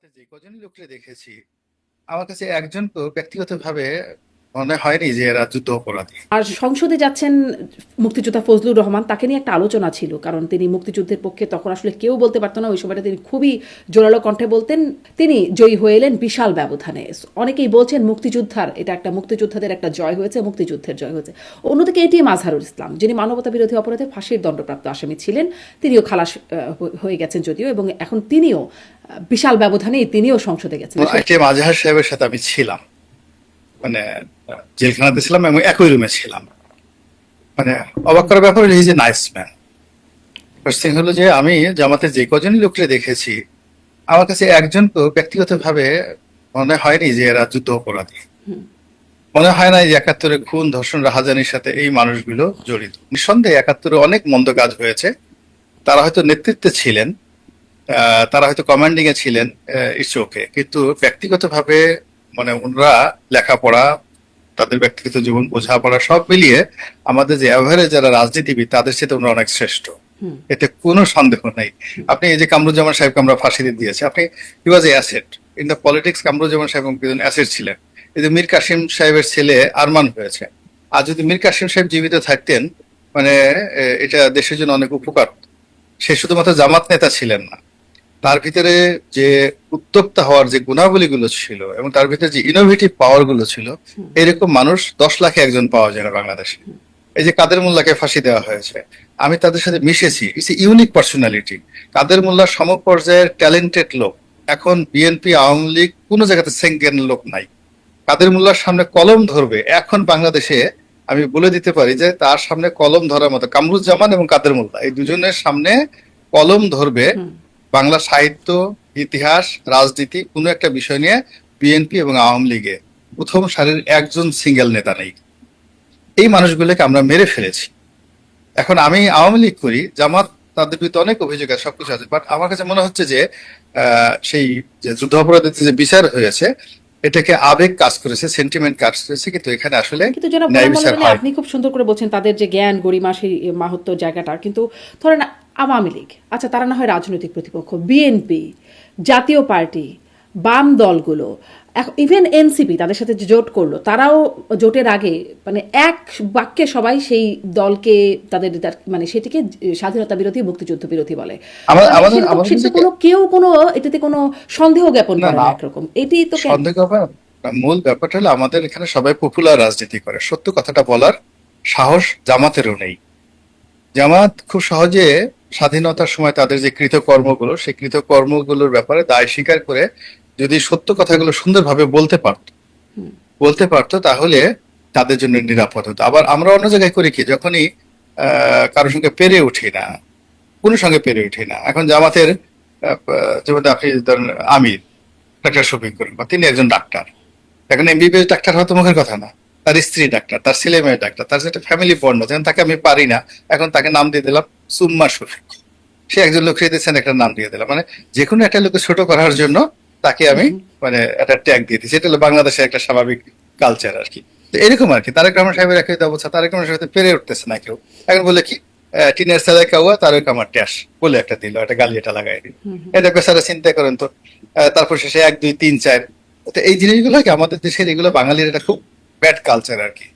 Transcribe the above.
জামাতে যে কজনই লোককে দেখেছি, আমার কাছে একজন তো ব্যক্তিগতভাবে মনে হয়নি যে এরা যুদ্ধ অপরাধী। আর সংসদে যাচ্ছেন মুক্তিযোদ্ধা ফজলুর রহমান, তাকে নিয়ে একটা আলোচনা ছিল, কারণ তিনি মুক্তিযুদ্ধের পক্ষে তখন আসলে কেউ বলতে পারতো না, ওই সময়টা তিনি খুবই জোরালো কণ্ঠে বলতেন। তিনি জয়ী হয়ে এলেন বিশাল ব্যবধানে। অনেকেই বলছেন এটা একটা মুক্তিযোদ্ধাদের একটা জয় হয়েছে, মুক্তিযুদ্ধের জয় হয়েছে। অন্যদিকে এটিএম আজহারুল ইসলাম, যিনি মানবতা বিরোধী অপরাধে ফাঁসির দণ্ডপ্রাপ্ত আসামি ছিলেন, তিনিও খালাস হয়ে গেছেন যদিও, এবং এখন তিনিও বিশাল ব্যবধানেই তিনিও সংসদে গেছেন। আইটিএম আজহার সাহেবের সাথে আমি ছিলাম, মানে জেলখানাতে ছিলাম এবং একই রুমে ছিলাম। মানে অবাক করার ব্যাপার হলো যে নাইস ম্যান। ফার্স্ট থিং হলো যে আমি জামাতের যে কজনই লোককে দেখেছি, আমার কাছে একজন তো ব্যক্তিগতভাবে মনে হয়নি যে এরা যুদ্ধ অপরাধী। মনে হয় না যে ৭১ খুন, ধর্ষণ, রাহাজানির সাথে এই মানুষগুলো জড়িত। নিঃসন্দেহে ৭১ অনেক মন্দ কাজ হয়েছে। তারা হয়তো নেতৃত্বে ছিলেন, তারা হয়তো কমান্ডিং এ ছিলেন, ইটস ওকে। কিন্তু ব্যক্তিগতভাবে মানে ওনারা লেখাপড়া, তাদের ব্যক্তিগত জীবন, বোঝাপড়া সব মিলিয়ে আমাদের যে অ্যাভারেজ যারা রাজনীতিবিদ তাদের সাথে ওনারা অনেক শ্রেষ্ঠ, এতে কোনো সন্দেহ নেই। আপনি এই যে কামরুজ্জামান সাহেবকে আমরা ফাঁসি দিয়েছি, আপনি he was a asset in the politics. Kamruzzaman সাহেব একজন অ্যাসেট ছিলেন। এই যে মীর কাসিম সাহেবের ছেলে আরমান হয়েছে, আর যদি মীর কাসিম সাহেব জীবিত থাকতেন, মানে এটা দেশের জন্য অনেক উপকার। সে শুধুমাত্র জামাত নেতা ছিলেন না, তার ভিতরে যে উদ্যোক্তা হওয়ার যে গুণাবলীগুলো ছিল এবং তার ভিতরে যে ইনোভেটিভ পাওয়ার গুলো ছিল, এরকম মানুষ 10 লাখে একজন পাওয়া যায় না বাংলাদেশে। এই যে কাদের মোল্লাকে ফাঁসি দেওয়া হয়েছে, আমি তাদের সাথে মিশেছি, it's unique personality. Kader Molla সমপর্যায়ের ট্যালেন্টেড লোক। এখন বিএনপি, আওয়ামী লীগ কোনো জায়গাতে সেকেন্ড লোক নাই। কাদের মোল্লার সামনে কলম ধরবে এখন বাংলাদেশে, আমি বলে দিতে পারি যে তার সামনে কলম ধরার মতো কামরুজ্জামান এবং কাদের মোল্লা, এই দুজনের সামনে কলম ধরবে বাংলা সাহিত্য, ইতিহাস, রাজনীতি কোনো একটা বিষয় নিয়ে বিএনপি এবং আওয়ামী লীগে প্রথম সারির একজন সিঙ্গেল নেতা নেই। এই মানুষগুলোকে আমরা মেরে ফেলেছি। এখন আমি আওয়ামী লীগ করি, জামাত, তাদের বিরুদ্ধে অনেক অভিযোগ আছে, সবকিছু আছে, বাট আমার কাছে মনে হচ্ছে যে সেই যে যুদ্ধাপরাধীদের যে বিচার হয়েছে, এটাকে আবেগ কাজ করেছে, সেন্টিমেন্ট কাজ করেছে, কিন্তু এখানে আসলে কিন্তু জনাব ন্যায় গোলাম বিচার মাওলা, হয়। আপনি খুব সুন্দর করে বলছেন তাদের যে জ্ঞান, গরিমা, সেই মাহাত্ম্য জায়গাটা, কিন্তু ধরেন আওয়ামী লীগ, আচ্ছা তারা না হয় রাজনৈতিক প্রতিপক্ষ, বিএনপি, জাতীয় পার্টি, বাম দলগুলো, ইভেন এনসিপি তাদের সাথে যে জোট করলো, তারাও জোটের আগে মানে এক বাক্যে সবাই সেই দলকে তাদের মানে সেটিকে স্বাধীনতা বিরোধী, মুক্তিযুদ্ধ বিরোধী বলে। আমার- মানে আমাদের সেরকম আমাদের সেটাতে দিকে কোনো কেউ কোনো এটাতে কোনো সন্দেহ জ্ঞাপন না করে না, না একরকম, এটি তো সন্দেহ হবে না। মূল ব্যাপারটা হলো আমাদের এখানে সবাই পপুলার রাজনীতি করে, সত্য কথাটা বলার সাহস জামাতেরও নেই। জামাত খুব সহজে স্বাধীনতার সময় তাদের যে কৃতকর্মগুলো, সেই কৃতকর্মগুলোর ব্যাপারে দায় স্বীকার করে যদি সত্য কথাগুলো সুন্দরভাবে বলতে পারতো তাহলে তাদের জন্য নিরাপদ হতো। আবার আমরা অন্য জায়গায় করি কি, যখনই কারোর সঙ্গে পেরে উঠি না, কোনো সঙ্গে পেরে উঠি না। এখন জামাতের যেমন আপনি ধরেন আমির ডাক্তার শফিক করিম, বা তিনি একজন ডাক্তার। এখন এমবিবিএস ডাক্তার হওয়া তো মুখের কথা না। তার স্ত্রী ডাক্তার, তার ছেলে মেয়ে ডাক্তার, তার যে একটা ফ্যামিলি বন্ড, যেমন তাকে আমি পারি না, এখন তাকে নাম দিয়ে দিলাম সুম্মা শফিক। সে একজন লোক দিয়েছেন, একটা নাম দিয়ে দিলাম, মানে যে কোনো একটা লোককে ছোট করার জন্য তাকে আমি মানে একটা ট্যাগ দিয়ে দিচ্ছি। এটা হলো বাংলাদেশের একটা স্বাভাবিক কালচার আর কি। তো এরকম আর কি, তারেক রহমান সাহেবের একই অবস্থা, তারেক রহমান সাহেব পেরে উঠতেছে না কেউ। এখন বলে কি, টিনের সাদা কাউয়া তারেক আমার ট্যাস বলে একটা দিল, একটা গালি এটা লাগাই দিল। এটা বেচারা চিন্তা করেন তো। তারপর শেষে ১, ২, ৩, ৪। তো এই জিনিসগুলো কি আমাদের দেশের, এগুলো বাঙালির একটা খুব ব্যাড কালচার আর কি।